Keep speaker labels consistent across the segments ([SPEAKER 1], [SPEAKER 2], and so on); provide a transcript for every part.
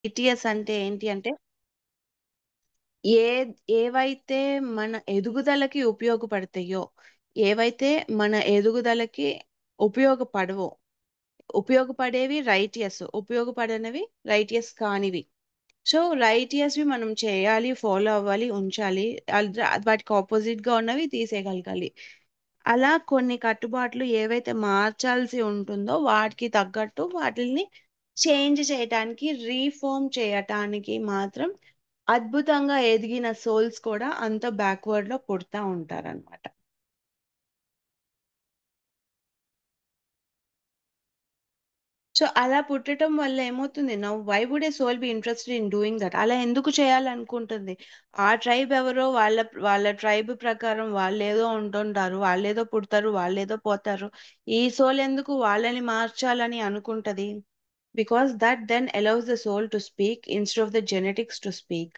[SPEAKER 1] Righteous అంటే ఏంటి అంటే ఏ ఏవైతే మన ఎదుగుదలకి ఉపయోగపడతాయో, ఏవైతే మన ఎదుగుదలకి ఉపయోగపడవో, ఉపయోగపడేవి రైటియస్, ఉపయోగపడనివి రైటియస్ కానివి. సో రైటియస్వి మనం చేయాలి, ఫాలో అవ్వాలి, ఉంచాలి. వాటికి ఆపోజిట్ గా ఉన్నవి తీసేయగలగాలి. అలా కొన్ని కట్టుబాట్లు ఏవైతే మార్చాల్సి ఉంటుందో వాటికి తగ్గట్టు వాటిని చేంజ్ చేయటానికి, రీఫార్మ్ చేయటానికి మాత్రం అద్భుతంగా ఎదిగిన సోల్స్ కూడా అంత బ్యాక్వర్డ్ లో పుడతా ఉంటారన్నమాట. సో అలా పుట్టడం వల్ల ఏమవుతుంది, now why would a soul be interested in doing that? అలా ఎందుకు చేయాలనుకుంటుంది? ఆ ట్రైబ్ ఎవరో, వాళ్ళ వాళ్ళ ట్రైబ్ ప్రకారం వాళ్ళేదో ఉంటుంటారు, వాళ్ళేదో పుడతారు, వాళ్ళేదో పోతారు. ఈ సోల్ ఎందుకు వాళ్ళని మార్చాలని అనుకుంటది? Because that then allows the soul to speak instead of the genetics to speak.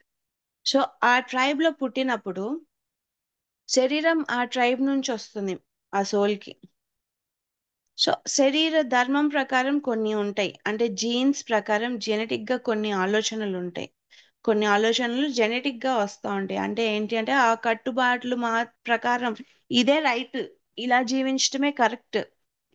[SPEAKER 1] So ఆ ట్రైబ్ లో పుట్టినప్పుడు శరీరం ఆ ట్రైబ్ నుంచి వస్తుంది ఆ సోల్ కి. సో శరీర ధర్మం ప్రకారం కొన్ని ఉంటాయి, అంటే జీన్స్ ప్రకారం జెనెటిక్ గా కొన్ని ఆలోచనలు ఉంటాయి. కొన్ని ఆలోచనలు జెనెటిక్ గా వస్తూ ఉంటాయి. అంటే ఏంటి అంటే ఆ కట్టుబాట్లు మా ప్రకారం ఇదే రైట్, ఇలా జీవించటమే కరెక్ట్,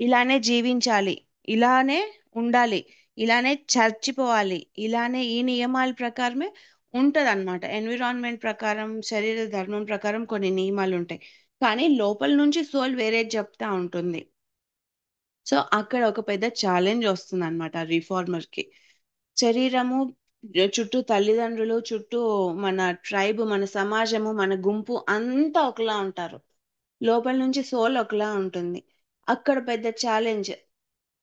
[SPEAKER 1] ఇలానే జీవించాలి, ఇలానే ఉండాలి, ఇలానే చచ్చిపోవాలి, ఇలానే ఈ నియమాల ప్రకారమే ఉంటది అనమాట. ఎన్విరాన్మెంట్ ప్రకారం, శరీర ధర్మం ప్రకారం కొన్ని నియమాలు ఉంటాయి. కానీ లోపల నుంచి సోల్ వేరే చెప్తా ఉంటుంది. సో అక్కడ ఒక పెద్ద ఛాలెంజ్ వస్తుంది అనమాట రిఫార్మర్ కి. శరీరము చుట్టూ తల్లిదండ్రులు, చుట్టూ మన ట్రైబ్, మన సమాజము, మన గుంపు అంతా ఒకలా ఉంటారు. లోపల నుంచి సోల్ ఒకలా ఉంటుంది. అక్కడ పెద్ద ఛాలెంజ్.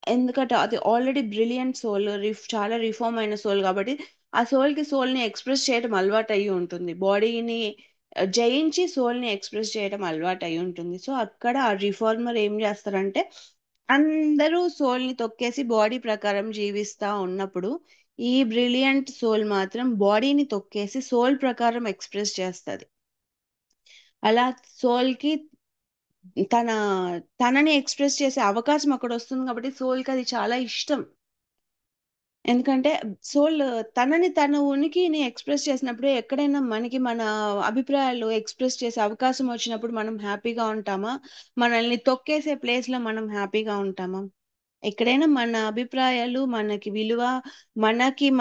[SPEAKER 1] ఎందుకంటే అది ఆల్రెడీ బ్రిలియంట్ సోల్, చాలా రిఫార్మ్ అయిన సోల్ కాబట్టి ఆ సోల్ ని ఎక్స్ప్రెస్ చేయడం అలవాటు అయి ఉంటుంది. బాడీని జయించి సోల్ ని ఎక్స్ప్రెస్ చేయడం అలవాటు అయి ఉంటుంది. సో అక్కడ ఆ రిఫార్మర్ ఏం చేస్తారంటే, అందరూ సోల్ ని తొక్కేసి బాడీ ప్రకారం జీవిస్తా ఉన్నప్పుడు ఈ బ్రిలియంట్ సోల్ మాత్రం బాడీని తొక్కేసి సోల్ ప్రకారం ఎక్స్ప్రెస్ చేస్తది. అలా సోల్ కి తన తనని ఎక్స్ప్రెస్ చేసే అవకాశం అక్కడ వస్తుంది కాబట్టి సోల్ కి అది చాలా ఇష్టం. ఎందుకంటే సోల్ తనని, తన ఉనికిని ఎక్స్ప్రెస్ చేసినప్పుడు, ఎక్కడైనా మనకి మన అభిప్రాయాలు ఎక్స్ప్రెస్ చేసే అవకాశం వచ్చినప్పుడు మనం హ్యాపీగా ఉంటామా? మనల్ని తొక్కేసే ప్లేస్ లో మనం హ్యాపీగా ఉంటామా? ఎక్కడైనా మన అభిప్రాయాలు, మనకి విలువ,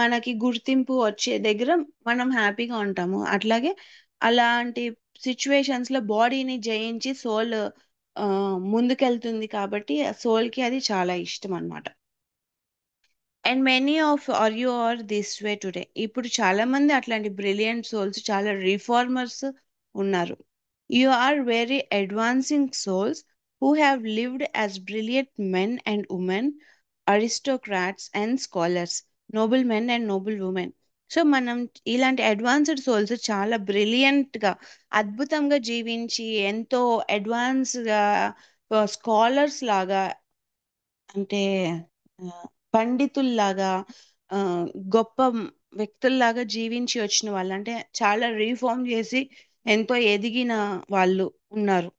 [SPEAKER 1] మనకి గుర్తింపు వచ్చే దగ్గర మనం హ్యాపీగా ఉంటాము. అట్లాగే అలాంటి సిచ్యువేషన్స్ లో బాడీని జయించి సోల్ ముందుకెళ్తుంది కాబట్టి సోల్ కి అది చాలా ఇష్టం అన్నమాట. And many of are you are this way today. ఇప్పుడు చాలా మంది అట్లాంటి బ్రిలియంట్ సోల్స్, చాలా రిఫార్మర్స్ ఉన్నారు. You are very advancing souls who have lived as brilliant men and women, aristocrats and scholars, noble men and noble women. So మనం ఇలాంటి advanced souls చాలా brilliant గా, అద్భుతంగా జీవించి ఎంతో అడ్వాన్స్ గా, స్కాలర్స్ లాగా, అంటే ఆ, పండితుల్లాగా, ఆ, గొప్ప వ్యక్తుల్లాగా జీవించి వచ్చిన వాళ్ళు, అంటే చాలా రీఫార్మ్ చేసి ఎంతో ఎదిగిన వాళ్ళు ఉన్నారు.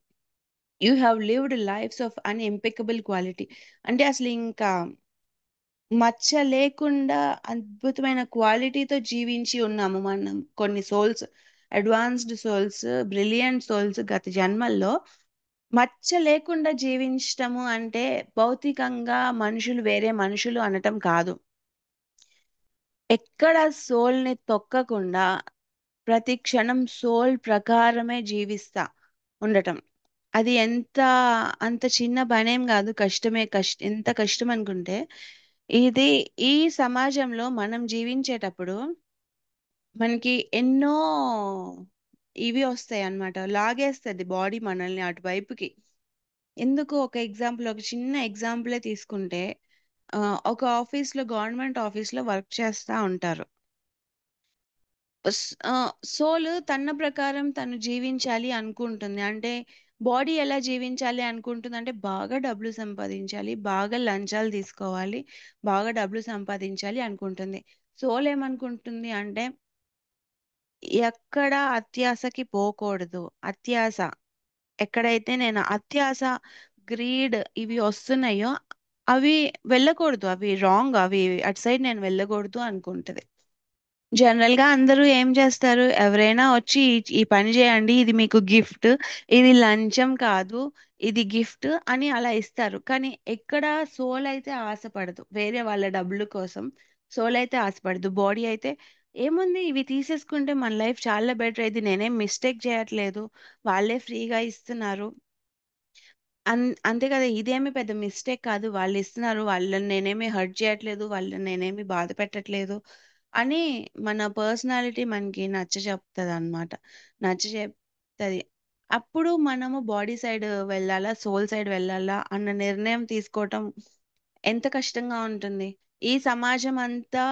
[SPEAKER 1] You have lived lives of unimpeccable quality. అంటే అసలు ఇంకా మచ్చ లేకుండా అద్భుతమైన క్వాలిటీతో జీవించి ఉన్నాము మనం. కొన్ని souls, advanced souls, brilliant souls గత జన్మల్లో మచ్చ లేకుండా జీవించటము అంటే భౌతికంగా మనుషులు వేరే మనుషులు అనటం కాదు. ఎక్కడ సోల్ ని తొక్కకుండా ప్రతి క్షణం సోల్ ప్రకారమే జీవిస్తా ఉండటం. అది అంత చిన్న పనేం కాదు, కష్టమే. ఎంత కష్టం అనుకుంటే, ఇది ఈ సమాజంలో మనం జీవించేటప్పుడు మనకి ఎన్నో ఇవి వస్తాయి అన్నమాట, లాగేస్తుంది బాడీ మనల్ని అటువైపుకి. ఎందుకు, ఒక ఎగ్జాంపుల్, ఒక చిన్న ఎగ్జాంపులే తీసుకుంటే, ఒక ఆఫీస్ లో, గవర్నమెంట్ ఆఫీస్ లో వర్క్ చేస్తా ఉంటారు. సోల్ తన ప్రకారం తను జీవించాలి అనుకుంటుంది. అంటే బాడీ ఎలా జీవించాలి అనుకుంటుంది అంటే, బాగా డబ్బులు సంపాదించాలి, బాగా లంచాలు తీసుకోవాలి, బాగా డబ్బులు సంపాదించాలి అనుకుంటుంది. సోల్ ఏమనుకుంటుంది అంటే, ఎక్కడ అత్యాశకి పోకూడదు. అత్యాశ ఎక్కడైతే నేను అత్యాశ, గ్రీడ్ ఇవి వస్తున్నాయో అవి వెళ్ళకూడదు, అవి రాంగ్, అవి అటు సైడ్ నేను వెళ్ళకూడదు అనుకుంటది. జనరల్‌గా అందరూ ఏం చేస్తారు? ఎవరైనా వచ్చి ఈ పని చేయండి. ఇది మీకు గిఫ్ట్. ఇది లంచం కాదు. ఇది గిఫ్ట్ అని అలా ఇస్తారు. కానీ ఎక్కడ సోల్ అయితే ఆశపడదు. వేరే వాళ్ళ డబ్బుల కోసం సోల్ అయితే ఆశపడదు. బాడీ అయితే ఏముంది ఇవి తీసేసుకుంటే మన లైఫ్ చాలా బెటర్. ఇది నేనేం మిస్టేక్ చేయట్లేదు. వాళ్ళే ఫ్రీగా ఇస్తున్నారు. అంతే కదా! ఇదేమి పెద్ద మిస్టేక్ కాదు. వాళ్ళిస్తున్నారు. వాళ్ళని నేనేమి హర్ట్ చేయట్లేదు. వాళ్ళని నేనేమి బాధ పెట్టట్లేదు అని మన పర్సనాలిటీ మనకి నచ్చచెప్తదనమాట. నచ్చచెప్తది. అప్పుడు మనము బాడీ సైడ్ వెళ్ళాలా? సోల్ సైడ్ వెళ్ళాలా? అన్న నిర్ణయం తీసుకోవటం ఎంత కష్టంగా ఉంటుంది. ఈ సమాజం అంతా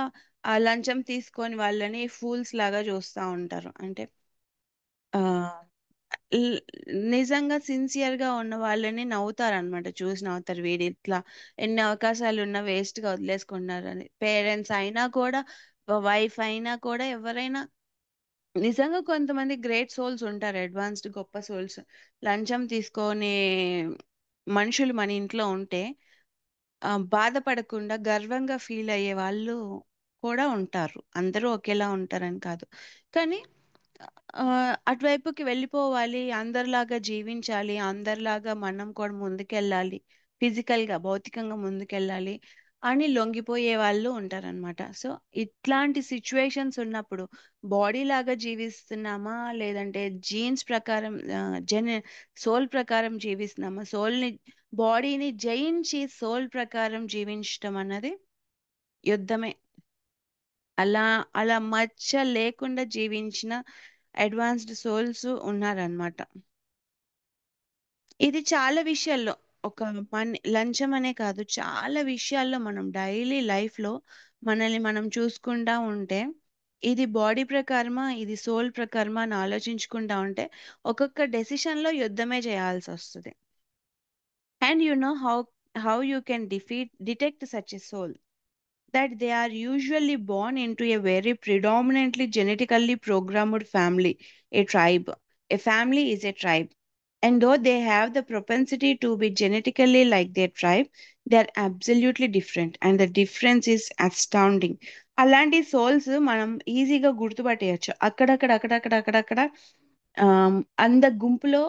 [SPEAKER 1] లంచం తీసుకొని వాళ్ళని ఫూల్స్ లాగా చూస్తా ఉంటారు. అంటే ఆహ్ ల్ నిజంగా సిన్సియర్‌గా ఉన్న వాళ్ళని నవ్వుతారనమాట. చూసి నవ్వుతారు. వీడిట్లా ఎన్ని అవకాశాలున్నా వేస్ట్‌గా వదిలేసుకున్నారని. పేరెంట్స్ అయినా కూడా, వైఫ్ అయినా కూడా ఎవరైనా నిజంగా కొంతమంది గ్రేట్ సోల్స్ ఉంటారు. అడ్వాన్స్‌డ్ గొప్ప సోల్స్. లంచం తీసుకునే మనుషులు మన ఇంట్లో ఉంటే బాధపడకుండా గర్వంగా ఫీల్ అయ్యే వాళ్ళు కూడా ఉంటారు. అందరూ ఒకేలా ఉంటారని కాదు. కానీ అటువైపుకి వెళ్ళిపోవాలి. అందరిలాగా జీవించాలి. అందరిలాగా మనం కూడా ముందుకెళ్ళాలి. ఫిజికల్‌గా, భౌతికంగా ముందుకెళ్ళాలి అని లొంగిపోయే వాళ్ళు ఉంటారనమాట. సో, ఇట్లాంటి సిట్యుయేషన్స్ ఉన్నప్పుడు బాడీలాగా జీవిస్తున్నామా? లేదంటే జీన్స్ ప్రకారం సోల్ ప్రకారం జీవిస్తున్నామా? బాడీని జయించి సోల్ ప్రకారం జీవించటం అన్నది యుద్ధమే. అలా అలా మచ్చ లేకుండా జీవించిన అడ్వాన్స్డ్ సోల్స్ ఉన్నారనమాట. ఇది చాలా విషయాల్లో ఒక లంచం అనే కాదు, చాలా విషయాల్లో మనం డైలీ లైఫ్‌లో మనల్ని మనం చూసుకుంటా ఉంటే, ఇది బాడీ ప్రకారమా? ఇది సోల్ ప్రకారమా? అని ఆలోచించుకుంటా ఉంటే, ఒక్కొక్క డెసిషన్‌లో యుద్ధమే చేయాల్సొస్తది. And you know how you can detect such a soul? That they are usually born into a very predominantly genetically programmed family, a tribe. A family is a tribe. And though they have the propensity to be genetically like their tribe, they are absolutely different. And the difference is astounding. అలాంటి souls మనం ఈజీగా గుర్తుపట్టేయచ్చు. అక్కడక్కడ అంద గుంపులో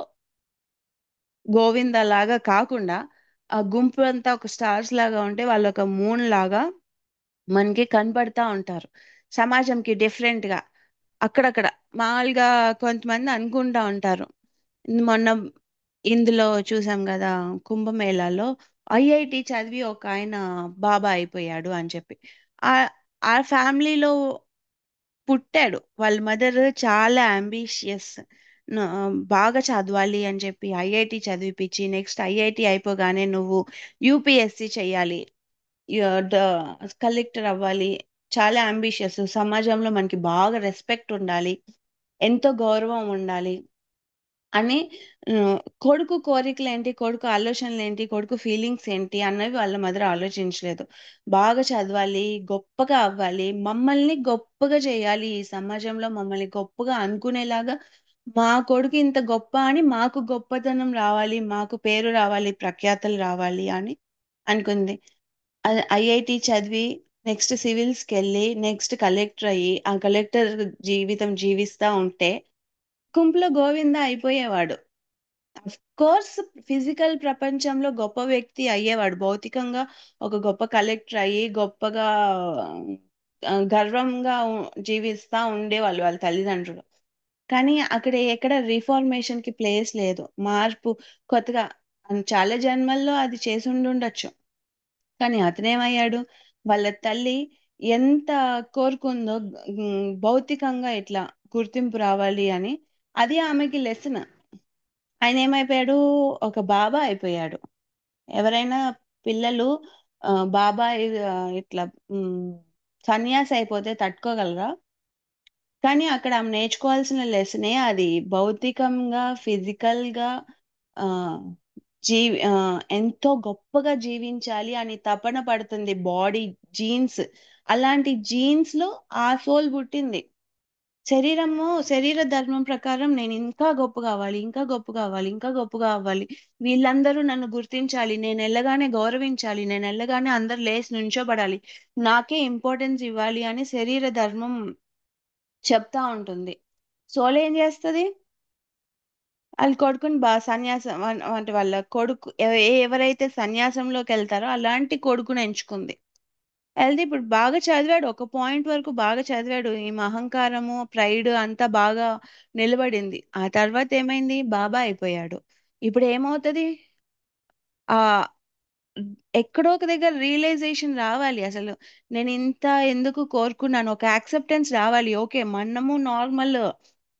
[SPEAKER 1] గోవింద లాగా కాకుండా ఆ గుంపు అంతా ఒక స్టార్స్ లాగా ఉంటే వాళ్ళు ఒక మూన్ లాగా మనకి కనపడతా ఉంటారు. సమాజంకి డిఫరెంట్‌గా అక్కడక్కడ మామూలుగా కొంతమంది అనుకుంటా ఉంటారు. మొన్న ఇందులో చూసాం గదా! కుంభమేళాలో ఐఐటీ చదివి ఒకాయన బాబా అయిపోయాడు అని చెప్పి. ఆహ్, ఆ ఫ్యామిలీలో పుట్టాడు. వాళ్ళ మదర్ చాలా యాంబిషియస్. బాగా చదవాలి అని చెప్పి ఐఐటీ చదివిపిచ్చి నెక్స్ట్ ఐఐటీ అయిపోగానే నువ్వు యూపీఎస్సీ చెయ్యాలి. ద కలెక్టర్ అవ్వాలి. చాలా యాంబిషియస్. సమాజంలో మనకి బాగా రెస్పెక్ట్ ఉండాలి. ఎంతో గౌరవం ఉండాలి అని కొడుకు కోరికలేంటి, కొడుకు ఆలోచనలేంటి, కొడుకు ఫీలింగ్స్ ఏంటి అన్నవి వాళ్ళ మదర్ ఆలోచించలేదు. బాగా చదవాలి, గొప్పగా అవ్వాలి, మమ్మల్ని గొప్పగా చేయాలి, ఈ సమాజంలో మమ్మల్ని గొప్పగా అనుకునేలాగా మా కొడుకు ఇంత గొప్ప అని మాకు గొప్పతనం రావాలి, మాకు పేరు రావాలి, ప్రఖ్యాతలు రావాలి అని అనుకుంది. ఐఐటీ చదివి నెక్స్ట్ సివిల్స్‌కెళ్ళి, నెక్స్ట్ కలెక్టర్ అయ్యి, ఆ కలెక్టర్ జీవితం జీవిస్తా ఉంటే, గుంపులో గోవింద అయిపోయేవాడు. ఆఫ్‌కోర్స్ ఫిజికల్ ప్రపంచంలో గొప్ప వ్యక్తి అయ్యేవాడు. భౌతికంగా ఒక గొప్ప కలెక్టర్ అయ్యి, గొప్పగా గర్వంగా జీవిస్తా ఉండేవాళ్ళు వాళ్ళ తల్లిదండ్రులు. కానీ అక్కడ ఎక్కడ రిఫార్మేషన్‌కి ప్లేస్ లేదు. మార్పు కొత్తగా చాలా జన్మల్లో అది చేసుండుండొచ్చు. కానీ అతనేమయ్యాడు? వాళ్ళ తల్లి ఎంత కోరుకుందో భౌతికంగా ఇట్లా గుర్తింపు రావాలి అని, అది ఆమెకి లెసన్. ఆయనేమైపోయాడు? ఒక బాబా అయిపోయాడు. ఎవరైనా పిల్లలు బాబా ఇట్లా హ్మ్, సన్యాసి అయిపోతే తట్టుకోగలరా? కానీ అక్కడ ఆమె నేర్చుకోవాల్సిన లెసనే అది. భౌతికంగా, ఫిజికల్‌గా ఆహ్, ఎంతో గొప్పగా జీవించాలి అని తపన పడుతుంది బాడీ, జీన్స్. అలాంటి జీన్స్‌లో ఆ సోల్ పుట్టింది. శరీర ధర్మం ప్రకారం నేను ఇంకా గొప్పగా అవ్వాలి, ఇంకా గొప్పగా అవ్వాలి, ఇంకా గొప్పగా అవ్వాలి. వీళ్ళందరూ నన్ను గుర్తించాలి. నేనెళ్ళగానే గౌరవించాలి. నేనెళ్ళగానే అందరూ లేసి నుంచోబడాలి. నాకే ఇంపార్టెన్స్ ఇవ్వాలి అని శరీర ధర్మం చెప్తా ఉంటుంది. సోల్ ఏం చేస్తది? ఆళ్ళ కొడుకుని సన్యాసం అంటే వాళ్ళ కొడుకు ఎవరైతే సన్యాసంలోకి వెళ్తారో అలాంటి కొడుకుని ఎంచుకుంది. ఎళ్తే ఇప్పుడు బాగా చదివాడు. ఒక పాయింట్ వరకు బాగా చదివాడు. ఈమె అహంకారము, ప్రైడ్ అంతా బాగా నిలబడింది. ఆ తర్వాత ఏమైంది? బాబా అయిపోయాడు. ఇప్పుడు ఏమవుతది? ఆహ్, ఎక్కడో ఒక దగ్గర రియలైజేషన్ రావాలి అసలు. నేను ఇంత ఎందుకు కోరుకున్నాను? ఒక యాక్సెప్టెన్స్ రావాలి. ఓకే.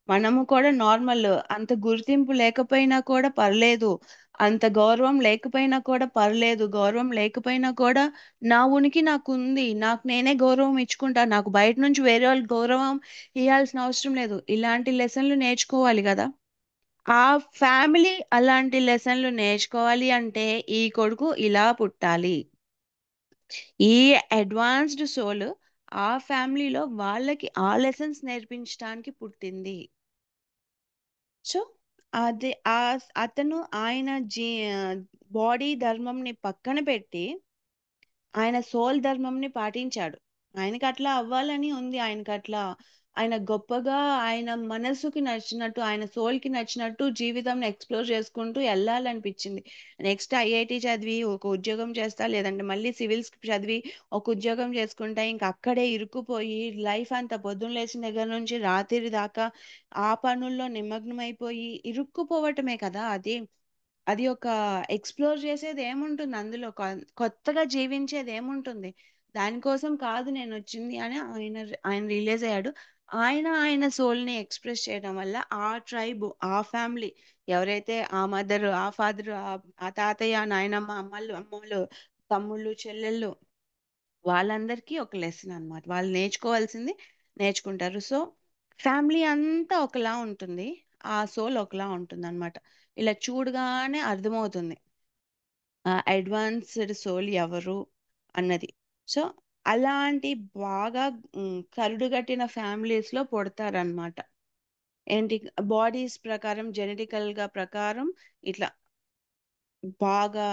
[SPEAKER 1] మనము కూడా నార్మల్. అంత గుర్తింపు లేకపోయినా కూడా పర్లేదు. అంత గౌరవం లేకపోయినా కూడా పర్లేదు. గౌరవం లేకపోయినా కూడా నా ఉనికి నాకుంది. నాకు నేనే గౌరవం ఇచ్చుకుంటా. నాకు బయట నుంచి వేరే వాళ్ళు గౌరవం ఇయ్యాల్సిన అవసరం లేదు. ఇలాంటి లెసన్‌లు నేర్చుకోవాలి గదా! ఆ ఫ్యామిలీ అలాంటి లెసన్‌లు నేర్చుకోవాలి అంటే ఈ కొడుకు ఇలా పుట్టాలి. ఈ అడ్వాన్స్‌డ్ సోల్ ఆ ఫ్యామిలీలో వాళ్ళకి ఆ లెసన్స్ నేర్పించటానికి పుట్టింది. సో, అది అతను ఆయన బాడీ ధర్మంని పక్కన పెట్టి ఆయన సోల్ ధర్మంని పాటించాడు. ఆయనకట్లా అవ్వాలని ఉంది. ఆయన గొప్పగా ఆయన మనసుకి నచ్చినట్టు, ఆయన సోల్‌కి నచ్చినట్టు జీవితంని ఎక్స్‌ప్లోర్ చేసుకుంటూ ఎళ్ళాలనిపిచ్చింది. నెక్స్ట్ ఐఐటీ చదివి ఒక ఉద్యోగం చేస్తా, లేదంటే మళ్ళీ సివిల్స్ చదివి ఒక ఉద్యోగం చేసుకుంటా, ఇంక అక్కడే ఇరుక్కుపోయి లైఫ్ అంతా పొద్దున్న లేచిన దగ్గర నుంచి రాత్రి దాకా ఆ పనుల్లో నిమగ్నమైపోయి ఇరుక్కుపోవటమే కదా అది. అది ఒక ఎక్స్‌ప్లోర్ చేసేదేముంటుంది అందులో? కొత్తగా జీవించేదేముంటుంది? దానికోసం కాదు నేనొచ్చింది అని ఆయన రియలైజ్ అయ్యాడు. ఆయన సోల్‌ని ఎక్స్‌ప్రెస్ చేయడం వల్ల ఆ ట్రైబ్, ఆ ఫ్యామిలీ ఎవరైతే ఆ మదర్, ఆ ఫాదర్, ఆ తాతయ్య, నాయనమ్మ, అమ్మోళ్ళు, తమ్ముళ్ళు, చెల్లెళ్ళు వాళ్ళందరికీ ఒక లెసన్ అన్నమాట. వాళ్ళు నేర్చుకోవాల్సింది నేర్చుకుంటారు. సో, ఫ్యామిలీ అంతా ఒకలా ఉంటుంది. ఆ సోల్ ఒకలా ఉంటుందన్నమాట. ఇలా చూడగానే అర్థమవుతుంది. అడ్వాన్స్‌డ్ సోల్ ఎవరు అన్నది. సో, అలాంటి బాగా కరుడుగట్టిన ఫ్యామిలీస్‌లో పుడతారన్నమాట. ఏంటి బాడీస్ ప్రకారం జెనెటికల్‌గా ప్రకారం ఇట్లా బాగా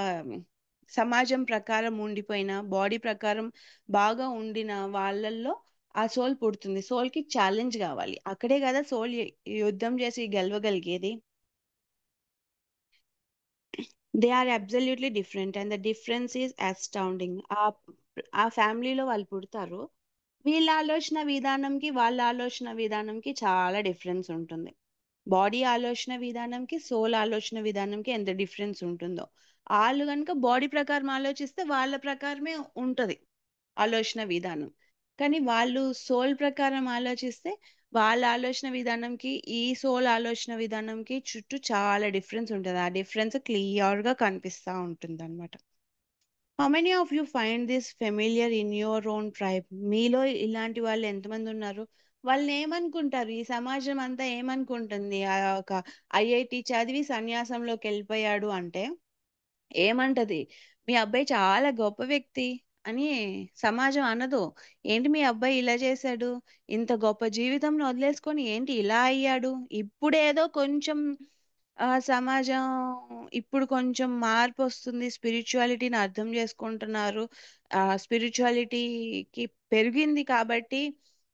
[SPEAKER 1] సమాజం ప్రకారం ఉండిపోయిన, బాడీ ప్రకారం బాగా ఉండిన వాళ్ళల్లో ఆ సోల్ పుడుతుంది. సోల్‌కి ఛాలెంజ్ గావాలి. అక్కడే గదా సోల్ యుద్ధం చేసి గెలవగలిగేది. They are absolutely different and the difference is astounding. ఆ ఫ్యామిలీలో వాళ్ళు పుడతారు. వీళ్ళ ఆలోచన విధానంకి, వాళ్ళ ఆలోచన విధానంకి చాలా డిఫరెన్స్ ఉంటుంది. బాడీ ఆలోచన విధానంకి, సోల్ ఆలోచన విధానంకి ఎంత డిఫరెన్స్ ఉంటుందో. ఆళ్ళు గనుక బాడీ ప్రకారం ఆలోచిస్తే వాళ్ళ ప్రకారమే ఉంటది ఆలోచన విధానం. కానీ వాళ్ళు సోల్ ప్రకారం ఆలోచిస్తే వాళ్ళ ఆలోచన విధానంకి, ఈ సోల్ ఆలోచన విధానంకి చుట్టూ చాలా డిఫరెన్స్ ఉంటది. ఆ డిఫరెన్స్ క్లియర్‌గా కనిపిస్తా ఉంటుందన్నమాట. How many of you find this familiar in your own tribe? మీలో ఇలాంటి వాళ్ళు ఎంతమంది ఉన్నారు? వాళ్ళేమనుకుంటారు? ఈ సమాజం అంతా ఏమనుకుంటుంది? ఒక ఐఐటీ చదివి సన్యాసంలోకెళ్ళిపోయాడు అంటే ఏమంటది? మీ అబ్బాయి చాలా గొప్ప వ్యక్తి అని సమాజం అనదు. ఏంటి మీ అబ్బాయి ఇలా చేశాడు? ఇంత గొప్ప జీవితంని వదిలేసుకొని ఏంటి ఇలా అయ్యాడు? ఇప్పుడేదో కొంచెం సమాజం ఇప్పుడు కొంచెం మార్పొస్తుంది. స్పిరిచ్యువాలిటీని అర్థం చేసుకుంటున్నారు. స్పిరిచ్యువాలిటీకి పెరిగింది కాబట్టి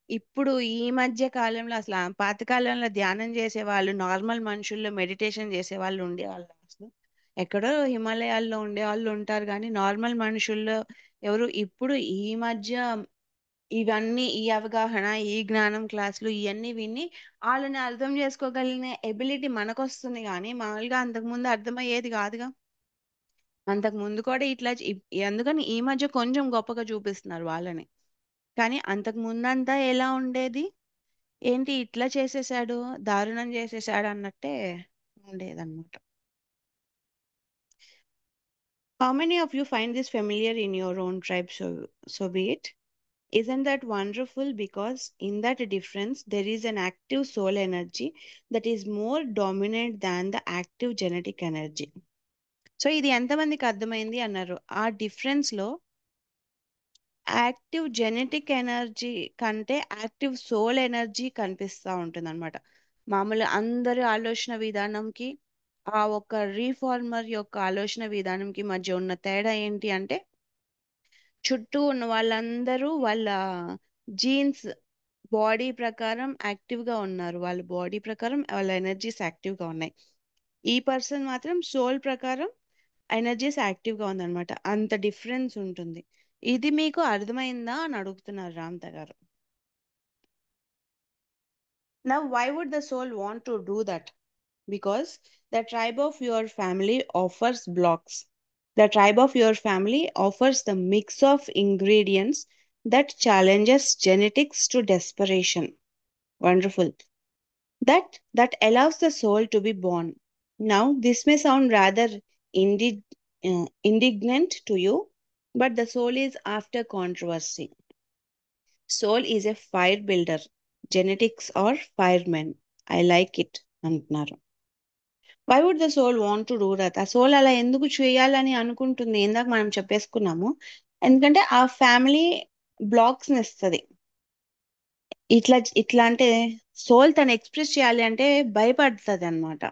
[SPEAKER 1] ఇప్పుడు ఈ మధ్య కాలంలో అసల పాత కాలంలో ధ్యానం చేసేవాళ్ళు, నార్మల్ మనుషుల్లో మెడిటేషన్ చేసేవాళ్ళు ఉండేవాళ్ళా అసలు? ఎక్కడో హిమాలయాల్లో ఉండేవాళ్ళు ఉంటారు గానీ, నార్మల్ మనుషుల్లో ఎవరు ఇప్పుడు ఈ మధ్య ఇవన్నీ ఈ అవగాహన, ఈ జ్ఞానం క్లాసులు ఇయన్నీ విని ఆళ్ళని అర్థం చేసుకోగలిగిన ఎబిలిటీ మనకొస్తుంది గానీ, మామూలుగా అంతకుముందు అర్థమయ్యేది గాదుగా. అంతకుముందు కూడా ఇట్లా అందుకని ఈ మధ్య కొంచెం గొప్పగా చూపిస్తున్నారు వాళ్ళని. కానీ అంతకు ముందంతా ఎలా ఉండేది? ఏంటి ఇట్లా చేసేసాడు, దారుణం చేసేసాడు అన్నట్టే ఉండేదన్నమాట. How many of you find this familiar in your own tribe? So be it. Isn't that wonderful? Because in that difference, there is an active soul energy that is more dominant than the active genetic energy. So ఇది ఎంతమందికి అర్థమైంది అన్నారు. ఆ difference లో active genetic energy కంటే active soul energy కనిపిస్తా ఉంటుందన్నమాట. మామూలు అందరి ఆలోచన విధానంకి ఆ ఒక్క రీఫార్మర్ యొక్క ఆలోచన విధానంకి మధ్య ఉన్న తేడా ఏంటి అంటే చుట్టూ ఉన్న వాళ్ళందరూ వాళ్ళ జీన్స్ బాడీ ప్రకారం యాక్టివ్ గా ఉన్నారు, వాళ్ళ బాడీ ప్రకారం వాళ్ళ ఎనర్జీస్ యాక్టివ్ గా ఉన్నాయి. ఈ పర్సన్ మాత్రం సోల్ ప్రకారం ఎనర్జీస్ యాక్టివ్ గా ఉందన్నమాట. అంత డిఫరెన్స్ ఉంటుంది. ఇది మీకు అర్థమైందా అని అడుగుతున్నారు రామ్త గారు. Now, why would the soul want to do that? Because the tribe of your family offers blocks. The tribe of your family offers the mix of ingredients that challenges genetics to desperation. Wonderful. That allows the soul to be born. Now, this may sound rather indignant to you, but the soul is after controversy. Soul is a fire builder. Genetics or firemen. I like it అంటున్నారు. Why would the soul want to do that? ఆ soul అలా ఎందుకు చేయాలని అనుకుంటుంది? ఇందాక మనం చెప్పేసుకున్నాము. ఎందుకంటే ఆ ఫ్యామిలీ బ్లాక్స్ ని ఇస్తుంది. ఇట్లా ఇట్లా అంటే సోల్ తను ఎక్స్ప్రెస్ చేయాలి అంటే భయపడుతుంది అనమాట.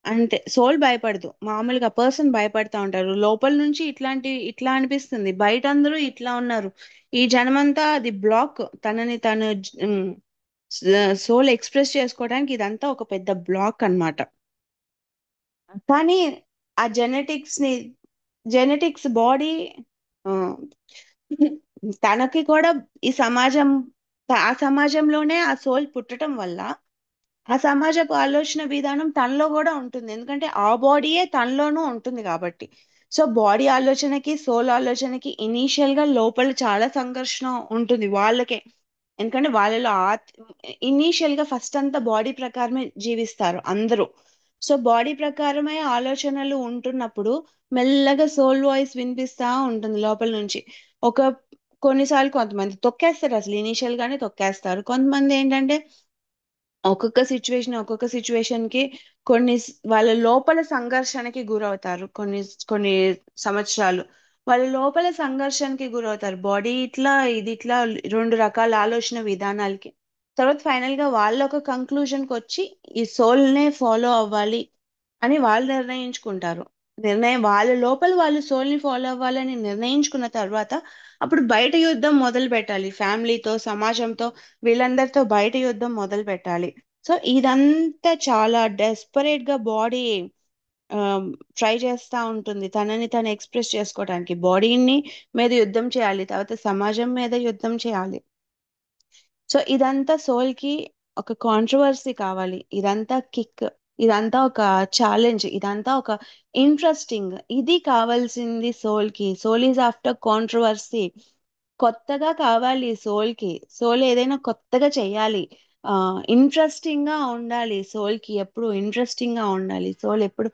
[SPEAKER 1] అంటే సోల్ భయపడదు. మామూలుగా పర్సన్ భయపడతా ఉంటారు లోపల నుంచి. ఇట్లా అనిపిస్తుంది, బయట అందరూ ఇట్లా ఉన్నారు, ఈ జనమంతా అది బ్లాక్. తనని తను సోల్ ఎక్స్ప్రెస్ చేసుకోవడానికి ఇదంతా ఒక పెద్ద బ్లాక్ అన్నమాట. కానీ ఆ జెనెటిక్స్ బాడీ తనకి కూడా ఈ సమాజం, ఆ సమాజంలోనే ఆ సోల్ పుట్టడం వల్ల ఆ సమాజపు ఆలోచన విధానం తనలో కూడా ఉంటుంది. ఎందుకంటే ఆ బాడీయే తనలోనూ ఉంటుంది కాబట్టి. సో బాడీ ఆలోచనకి సోల్ ఆలోచనకి ఇనీషియల్ గా లోపల చాలా సంఘర్షణ ఉంటుంది వాళ్ళకే. ఎందుకంటే వాళ్ళలో ఇనీషియల్ గా ఫస్ట్ అంతా బాడీ ప్రకారమే జీవిస్తారు అందరూ. సో బాడీ ప్రకారమే ఆలోచనలు ఉంటున్నప్పుడు మెల్లగా సోల్ వాయిస్ వినిపిస్తా ఉంటుంది లోపల నుంచి. ఒక కొన్నిసార్లు కొంతమంది తొక్కేస్తారు, అసలు ఇనీషియల్ గానే తొక్కేస్తారు. కొంతమంది ఏంటంటే ఒక్కొక్క సిచ్యువేషన్ కి వాళ్ళ లోపల సంఘర్షణకి గురవుతారు. కొన్ని సంవత్సరాలు వాళ్ళ లోపల సంఘర్షణకి గురవుతారు. బాడీ ఇట్లా ఇది ఇట్లా, రెండు రకాల ఆలోచన విధానాలకి. తర్వాత ఫైనల్ గా వాళ్ళ ఒక కంక్లూజన్ కి వచ్చి ఈ సోల్ నే ఫాలో అవ్వాలి అని వాళ్ళు నిర్ణయించుకుంటారు. వాళ్ళ లోపల వాళ్ళు సోల్ ని ఫాలో అవ్వాలని నిర్ణయించుకున్న తర్వాత అప్పుడు బయట యుద్ధం మొదలు పెట్టాలి. ఫ్యామిలీతో, సమాజంతో, వీళ్ళందరితో బయట యుద్ధం మొదలు పెట్టాలి. సో ఇదంతా చాలా డెస్పరేట్ గా బాడీ ట్రై చేస్తా ఉంటుంది తనని తను ఎక్స్ప్రెస్ చేసుకోవడానికి. బాడీని మీద యుద్ధం చేయాలి, తర్వాత సమాజం మీద యుద్ధం చేయాలి. సో ఇదంతా సోల్ కి ఒక కాంట్రవర్సీ కావాలి, ఇదంతా కిక్, ఇదంతా ఒక ఛాలెంజ్, ఇదంతా ఒక ఇంట్రెస్టింగ్, ఇది కావాల్సింది సోల్ కి. Soul is after controversy. కొత్తగా కావాలి సోల్ కి. సోల్ ఏదైనా కొత్తగా చెయ్యాలి. ఇంట్రెస్టింగ్ గా ఉండాలి సోల్ కి. ఎప్పుడు ఇంట్రెస్టింగ్ గా ఉండాలి సోల్. ఎప్పుడు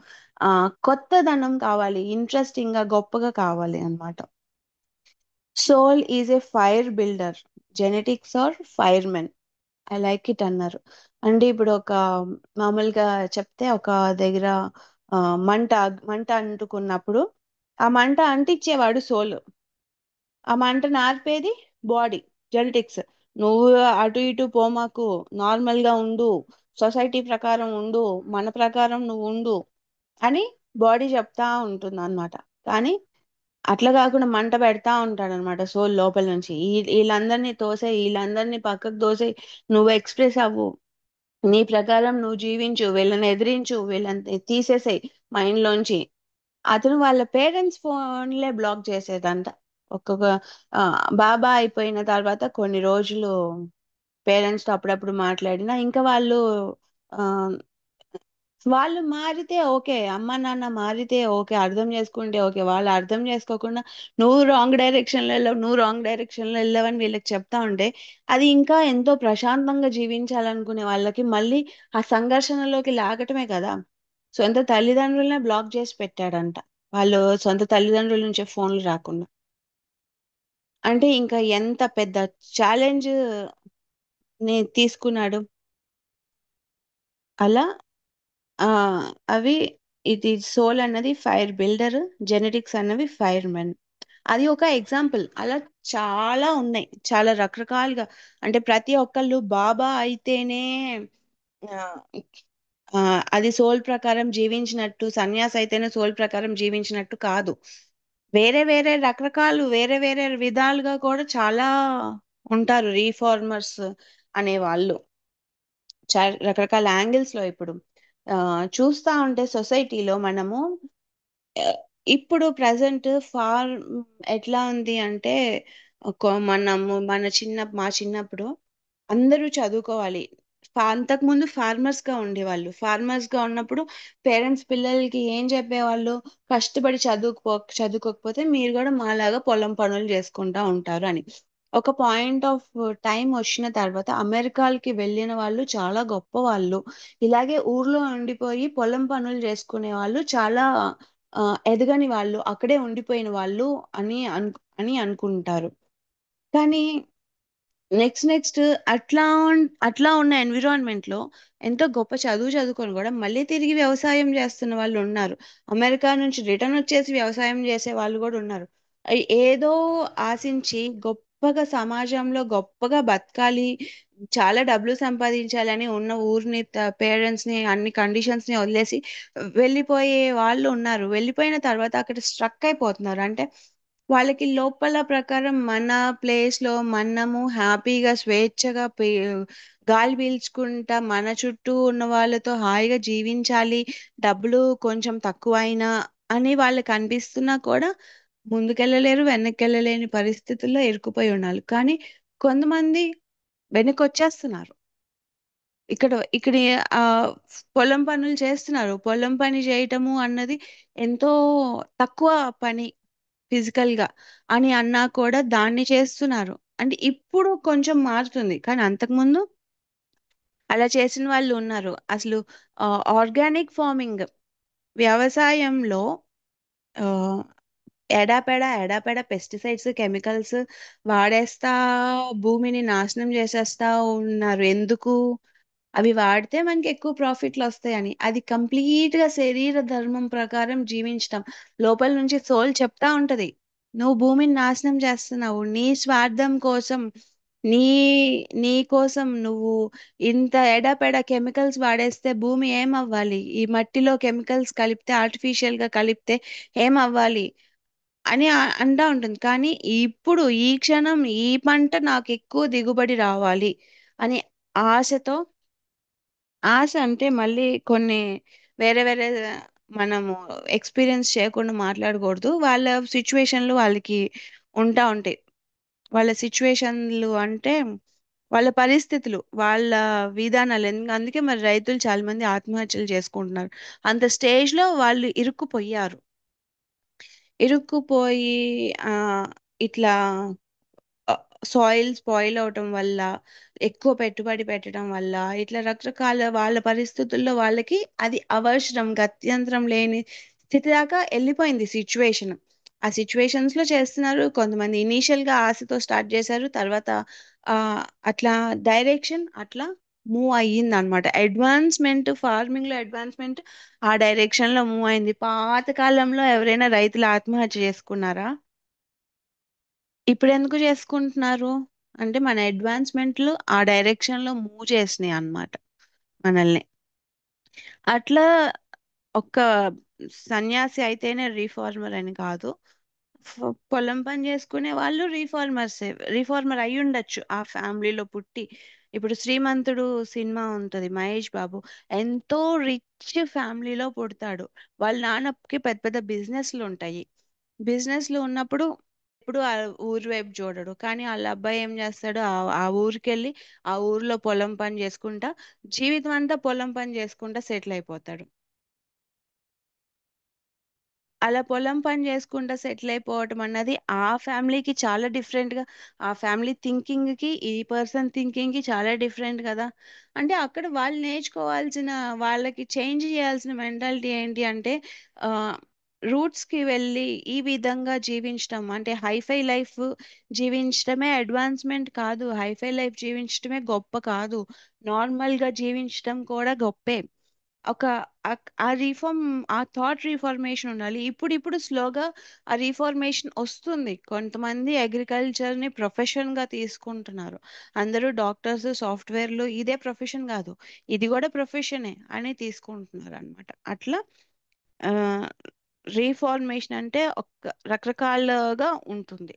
[SPEAKER 1] కొత్తదనం కావాలి, ఇంట్రెస్టింగ్ గా గొప్పగా కావాలి అన్నమాట. Soul is a fire builder. Genetics are firemen. I like it అన్నారు. అంటే ఇప్పుడు ఒక మామూలుగా చెప్తే ఒక దగ్గర ఆ, మంట మంట అంటుకున్నప్పుడు ఆ మంట అంటించేవాడు సోల్, ఆ మంటను ఆర్పేది బాడీ, జెనెటిక్స్. నువ్వు అటు ఇటు పోమాకు, నార్మల్ గా ఉండు, సొసైటీ ప్రకారం ఉండు, మన ప్రకారం నువ్వు ఉండు అని బాడీ చెప్తా ఉంటుంది అనమాట. కానీ అట్లా కాకుండా మంట పెడతా ఉంటాడు అనమాట సోల్ లోపల నుంచి. వీళ్ళందరినీ తోసే, వీళ్ళందరినీ పక్కకు తోసే, నువ్వు ఎక్స్ప్రెస్ అవ్వు, నీ ప్రకారం నువ్వు జీవించు, వీళ్ళని ఎదిరించు, వీళ్ళని తీసేసేయ్ మైండ్ లోంచి. అతను వాళ్ళ పేరెంట్స్ ఫోన్లే బ్లాక్ చేసేదంట. ఒక్కొక్క ఆ, బాబా అయిపోయిన తర్వాత కొన్ని రోజులు పేరెంట్స్ తో అప్పుడప్పుడు మాట్లాడినా ఇంకా ఆ, వాళ్ళు మారితే ఓకే, అమ్మ నాన్న మారితే ఓకే, అర్థం చేసుకుంటే ఓకే. వాళ్ళు అర్థం చేసుకోకుండా నువ్వు రాంగ్ డైరెక్షన్ లో వెళ్ళావు, నువ్వు రాంగ్ డైరెక్షన్ లో వెళ్ళావని వీళ్ళకి చెప్తా ఉంటే అది ఇంకా ఎంతో ప్రశాంతంగా జీవించాలనుకునే వాళ్ళకి మళ్ళీ ఆ సంఘర్షణలోకి లాగటమే కదా. సొంత తల్లిదండ్రులనే బ్లాక్ చేసి పెట్టాడంట, వాళ్ళు సొంత తల్లిదండ్రుల నుంచే ఫోన్లు రాకుండా. అంటే ఇంకా ఎంత పెద్ద ఛాలెంజ్ ని తీసుకున్నాడు. అలా ఆ అవి ఇది సోల్ అన్నది ఫైర్ బిల్డర్, జెనెటిక్స్ అన్నవి ఫైర్ మెన్. అది ఒక ఎగ్జాంపుల్. అలా చాలా ఉన్నాయి, చాలా రకరకాలుగా. అంటే ప్రతి ఒక్కళ్ళు బాబా అయితేనే ఆ, ఆ, అది సోల్ ప్రకారం జీవించినట్టు, సన్యాసి అయితేనే సోల్ ప్రకారం జీవించినట్టు కాదు. వేరే వేరే రకరకాలు, వేరే వేరే విధాలుగా కూడా చాలా ఉంటారు రీఫార్మర్స్. అనేవాళ్ళు. రకరకాల యాంగిల్స్ లో ఇప్పుడు చూస్తా ఉంటే సొసైటీలో మనము ఆ, ఇప్పుడు ప్రజెంట్ ఎట్లా ఉంది అంటే మనము మా చిన్నప్పుడు అందరూ చదువుకోవాలి. అంతకు ముందు ఫార్మర్స్ గా ఉండేవాళ్ళు. ఫార్మర్స్ గా ఉన్నప్పుడు పేరెంట్స్ పిల్లలకి ఏం చెప్పేవాళ్ళు? కష్టపడి చదువుకోకపోతే మీరు కూడా మాలాగా పొలం పనులు చేసుకుంటా ఉంటారు అని. ఒక పాయింట్ ఆఫ్ టైం వచ్చిన తర్వాత అమెరికాలకి వెళ్ళిన వాళ్ళు చాలా గొప్ప వాళ్ళు. ఇలాగే ఊర్లో ఉండిపోయి పొలం పనులు చేసుకునే వాళ్ళు చాలా ఎదగని వాళ్ళు, అక్కడే ఉండిపోయిన వాళ్ళు అని అనుకుంటారు. కానీ నెక్స్ట్ అట్లా ఉన్న ఎన్విరాన్మెంట్ లో ఎంతో గొప్ప చదువుకొని కూడా మళ్ళీ తిరిగి వ్యవసాయం చేస్తున్న వాళ్ళు ఉన్నారు. అమెరికా నుంచి రిటర్న్ వచ్చేసి వ్యవసాయం చేసే వాళ్ళు కూడా ఉన్నారు. ఏదో ఆశించి గొప్పగా సమాజంలో గొప్పగా బతకాలి, చాలా డబ్బులు సంపాదించాలని ఉన్న ఊరిని, పేరెంట్స్ ని, అన్ని కండిషన్స్ ని వదిలేసి వెళ్ళిపోయే వాళ్ళు ఉన్నారు. వెళ్ళిపోయిన తర్వాత అక్కడ స్ట్రక్ అయిపోతున్నారు. అంటే వాళ్ళకి లోపల ప్రకారం మన ప్లేస్ లో మనము హ్యాపీగా స్వేచ్ఛగా గాలి పీల్చుకుంటా మన చుట్టూ ఉన్న వాళ్ళతో హాయిగా జీవించాలి, డబ్బులు కొంచెం తక్కువైనా అని వాళ్ళకి అనిపిస్తున్నా కూడా ముందుకెళ్ళలేరు, వెనక్కి పరిస్థితుల్లో ఇరుక్కుపోయి ఉన్నారు. కానీ కొంతమంది వెనక్కి వచ్చేస్తున్నారు. ఇక్కడ ఆ పొలం పనులు చేస్తున్నారు. పొలం పని చేయటము అన్నది ఎంతో తక్కువ పని ఫిజికల్ గా అని అన్నా కూడా దాన్ని చేస్తున్నారు. అంటే ఇప్పుడు కొంచెం మారుతుంది, కానీ అంతకుముందు అలా చేసిన వాళ్ళు ఉన్నారు. అసలు ఆర్గానిక్ ఫార్మింగ్, వ్యవసాయంలో ఆ, ఎడాపెడా పెస్టిసైడ్స్, కెమికల్స్ వాడేస్తా భూమిని నాశనం చేసేస్తా ఉన్నారు. ఎందుకు? అవి వాడితే మనకి ఎక్కువ ప్రాఫిట్లు వస్తాయని. అది కంప్లీట్ గా శరీర ధర్మం ప్రకారం జీవించటం. లోపల నుంచి సోల్ చెప్తా ఉంటది, నువ్వు భూమిని నాశనం చేస్తున్నావు నీ స్వార్థం కోసం. నీ నీ కోసం నువ్వు ఇంత ఎడాపెడా కెమికల్స్ వాడేస్తే భూమి ఏమవ్వాలి? ఈ మట్టిలో కెమికల్స్ కలిపితే, ఆర్టిఫిషియల్ గా కలిపితే ఏమవ్వాలి అని అంటా ఉంటుంది. కానీ ఇప్పుడు ఈ క్షణం ఈ పంట నాకు ఎక్కువ దిగుబడి రావాలి అని ఆశతో, ఆశ అంటే మళ్ళీ కొన్ని వేరే వేరే మనము ఎక్స్పీరియన్స్ చేయకుండా మాట్లాడకూడదు. వాళ్ళ సిచ్యువేషన్లు వాళ్ళకి ఉంటాయి. వాళ్ళ సిచ్యువేషన్లు అంటే వాళ్ళ పరిస్థితులు, వాళ్ళ విధానాలు. అందుకే మరి రైతులు చాలా మంది ఆత్మహత్యలు చేసుకుంటున్నారు. అంత స్టేజ్ లో వాళ్ళు ఇరుక్కుపోయి ఆ ఇట్లా సాయిల్ స్పాయిల్ అవటం వల్ల, ఎక్కువ పెట్టుబడి పెట్టడం వల్ల, ఇట్లా రకరకాల వాళ్ళ పరిస్థితుల్లో వాళ్ళకి అది అవసరం, గత్యంతరం లేని స్థితి దాకా వెళ్ళిపోయింది సిచ్యువేషన్. ఆ సిచ్యువేషన్స్ లో చేస్తున్నారు. కొంతమంది ఇనీషియల్ గా ఆశతో స్టార్ట్ చేశారు, తర్వాత ఆ అట్లా డైరెక్షన్ అట్లా మూవ్ అయ్యింది అనమాట. ఫార్మింగ్ లో అడ్వాన్స్మెంట్ ఆ డైరెక్షన్ లో మూవ్ అయింది. పాత కాలంలో ఎవరైనా రైతులు ఆత్మహత్య చేసుకున్నారా? ఇప్పుడు ఎందుకు చేసుకుంటున్నారు? అంటే మన అడ్వాన్స్మెంట్లు ఆ డైరెక్షన్ లో మూవ్ చేసినాయి అన్నమాట మనల్ని. అట్లా ఒక్క సన్యాసి అయితేనే రీఫార్మర్ అని కాదు. పొలం పని చేసుకునే వాళ్ళు రీఫార్మర్ అయి ఉండొచ్చు ఆ ఫ్యామిలీలో పుట్టి. ఇప్పుడు శ్రీమంతుడు సినిమా ఉంటది, మహేష్ బాబు ఎంతో రిచ్ ఫ్యామిలీలో పుడతాడు. వాళ్ళ నాన్నకి పెద్ద పెద్ద బిజినెస్లు ఉంటాయి. బిజినెస్లు ఉన్నప్పుడు ఎప్పుడు ఆ ఊరి వైపు చూడడు. కానీ వాళ్ళ అబ్బాయి ఏం చేస్తాడు? ఆ ఊరికి వెళ్ళి ఆ ఊర్లో పొలం పని చేసుకుంటా జీవితం అంతా పొలం పని చేసుకుంటా సెటిల్ అయిపోతాడు. అలా పొలం పని చేసుకుంటా సెటిల్ అయిపోవటం అన్నది ఆ ఫ్యామిలీకి చాలా డిఫరెంట్ గా, ఆ ఫ్యామిలీ థింకింగ్ కి ఈ పర్సన్ థింకింగ్ కి చాలా డిఫరెంట్ కదా. అంటే అక్కడ వాళ్ళు నేర్చుకోవాల్సిన, వాళ్ళకి చేంజ్ చేయాల్సిన మెంటాలిటీ ఏంటి అంటే ఆ రూట్స్ కి వెళ్ళి ఈ విధంగా జీవించటం. అంటే హైఫై లైఫ్ జీవించటమే అడ్వాన్స్మెంట్ కాదు, హైఫై లైఫ్ జీవించటమే గొప్ప కాదు, నార్మల్ గా జీవించటం కూడా గొప్పే. ఒక ఆ రీఫార్మ్, ఆ థాట్ రీఫార్మేషన్ ఉండాలి. ఇప్పుడు స్లోగా ఆ రీఫార్మేషన్ వస్తుంది. కొంతమంది అగ్రికల్చర్ ని ప్రొఫెషన్ గా తీసుకుంటున్నారు. అందరూ డాక్టర్స్, సాఫ్ట్వేర్లు ఇదే ప్రొఫెషన్ కాదు, ఇది కూడా ప్రొఫెషనే అని తీసుకుంటున్నారు అన్నమాట. అట్లా ఆ రీఫార్మేషన్ అంటే ఒక రకరకాలుగా ఉంటుంది.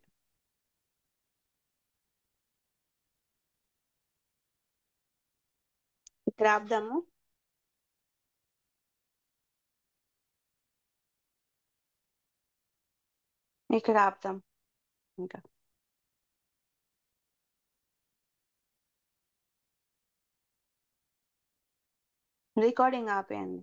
[SPEAKER 1] ఇక్కడ ఆపుదాము. ఇక్కడ ఆపుదాం ఇంకా. రికార్డింగ్ ఆపేయండి.